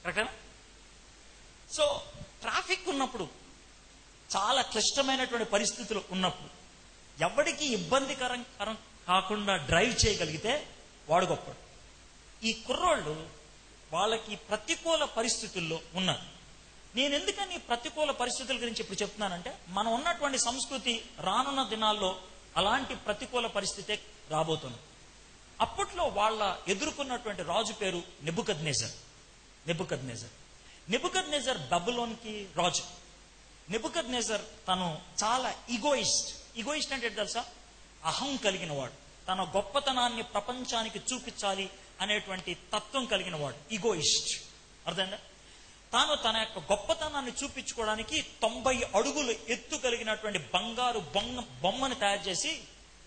కరెక్టేనా? So traffic ఉన్నప్పుడు, చాలా క్లిష్టమైనటువంటి పరిస్థితులు ఉన్నప్పుడు, ఎవరికి ఇబ్బందికరం కాకుండా డ్రైవ్ చేయగలిగితే వాడు గొప్పడు. ఈ కుర్రోళ్ళు వాళ్ళకి ప్రతికూల పరిస్థితుల్లో ఉన్నారు. నేను ఎందుకని ప్రతికూల పరిస్థితుల గురించి ఇప్పుడు చెప్తున్నానంటే, మనం ఉన్నటువంటి సంస్కృతి రానున్న దినాల్లో అలాంటి ప్రతికూల పరిస్థితే రాబోతుంది. అప్పట్లో వాళ్ళ ఎదుర్కొన్నటువంటి రాజు పేరు నెబుకద్నెజర్. నెబుకద్నెజర్ బబులోన్కి రాజు. నెబుకద్నెజర్ తను చాలా ఈగోయిస్ట్ అంటే తెలుసా? అహం కలిగిన వాడు. తన గొప్పతనాన్ని ప్రపంచానికి చూపించాలి అనేటువంటి తత్వం కలిగిన వాడు, ఈగోయిస్ట్. అర్థంగా? తాను తన యొక్క గొప్పతనాన్ని చూపించుకోవడానికి 90 అడుగులు ఎత్తు కలిగినటువంటి బంగారు బొమ్మను తయారు చేసి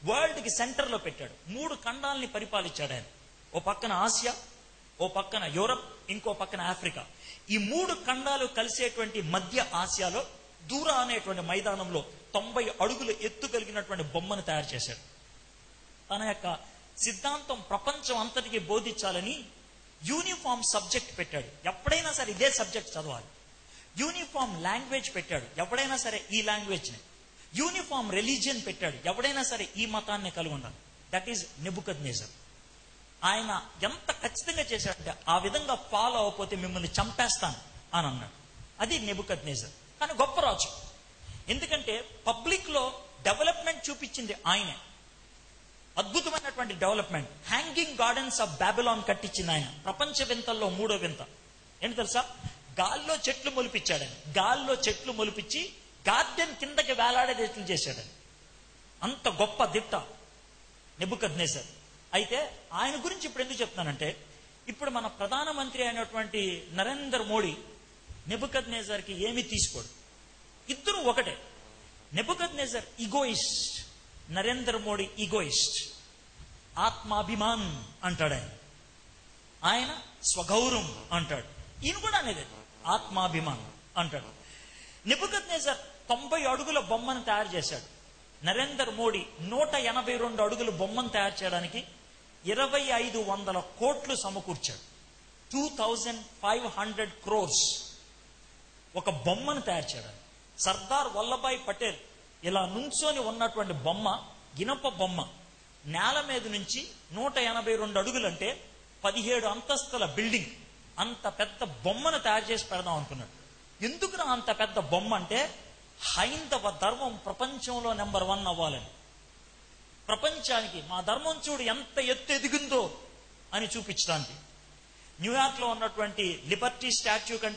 వరల్డ్ కి సెంటర్ లో పెట్టాడు. 3 ఖండాలని పరిపాలించాడు ఆయన. ఓ పక్కన ఆసియా, ఓ పక్కన యూరప్, ఇంకో పక్కన ఆఫ్రికా. ఈ 3 ఖండాలు కలిసేటువంటి మధ్య ఆసియాలో దూరా అనేటువంటి మైదానంలో 90 అడుగులు ఎత్తు కలిగినటువంటి బొమ్మను తయారు చేశాడు. తన యొక్క సిద్ధాంతం ప్రపంచం అంతటికి బోధించాలని యూనిఫామ్ సబ్జెక్ట్ పెట్టాడు. ఎప్పుడైనా సరే ఇదే సబ్జెక్ట్ చదవాలి. యూనిఫామ్ లాంగ్వేజ్ పెట్టాడు. ఎవడైనా సరే ఈ లాంగ్వేజ్ని. యూనిఫామ్ రిలీజియన్ పెట్టాడు. ఎవడైనా సరే ఈ మతాన్ని కలిగి ఉండాలి. That is Nebuchadnezzar. ఆయన ఎంత ఖచ్చితంగా చేశాడంటే, ఆ విధంగా ఫాలో అవ్వకపోతే మిమ్మల్ని చంపేస్తాను అని అన్నాడు. అది నెబుకద్నెజర్. కానీ గొప్ప రాజు. ఎందుకంటే పబ్లిక్ లో డెవలప్మెంట్ చూపించింది ఆయనే. అద్భుతమైనటువంటి development. Hanging gardens of Babylon కట్టించింది ఆయన. ప్రపంచ వింతల్లో 3వ వింత ఏంటి తెలుసా? గాల్లో చెట్లు మొలిపించాడు ఆయన. గాల్లో చెట్లు మొలిపించి గార్డెన్ కిందకి వేలాడేట్లు చేశాడు. అంత గొప్ప దిట్ట నెబుకద్నెజర్. అయితే ఆయన గురించి ఇప్పుడు ఎందుకు చెప్తానంటే, ఇప్పుడు మన ప్రధానమంత్రి అయినటువంటి నరేంద్ర మోడీ నెబుకద్నెజర్కి ఏమీ తీసుకోడు. ఇద్దరు ఒకటే. Nebuchadnezzar egoist, Narendra Modi egoist. ఆత్మాభిమాన్ అంటాడు ఆయన. ఆయన స్వగౌరవం అంటాడు. ఈయన కూడా అనేది ఆత్మాభిమాన్ అంటాడు. నెబుకద్నెజర్ 90 అడుగుల బొమ్మను తయారు చేశాడు. నరేంద్ర మోడీ 182 అడుగుల బొమ్మను తయారు చేయడానికి 2500 కోట్లు సమకూర్చాడు. 2500 crores ఒక బొమ్మను తయారు చేయడానికి. సర్దార్ వల్లభాయ్ పటేల్ ఇలా నుంచొని ఉన్నటువంటి బొమ్మ, ఇనప బొమ్మ, నేల మీద నుంచి 182 అడుగులంటే 17 అంతస్తుల బిల్డింగ్, అంత పెద్ద బొమ్మను తయారు చేసి పెడదాం అనుకున్నాడు. ఎందుకురా అంత పెద్ద బొమ్మ అంటే, హైందవ ధర్మం ప్రపంచంలో నెంబర్ 1 అవ్వాలని. ప్రపంచానికి మా ధర్మం చూడు ఎంత ఎత్తు ఎదిగిందో అని చూపించడానికి. న్యూయార్క్ లో ఉన్నటువంటి లిబర్టీ స్టాచ్యూ కంటే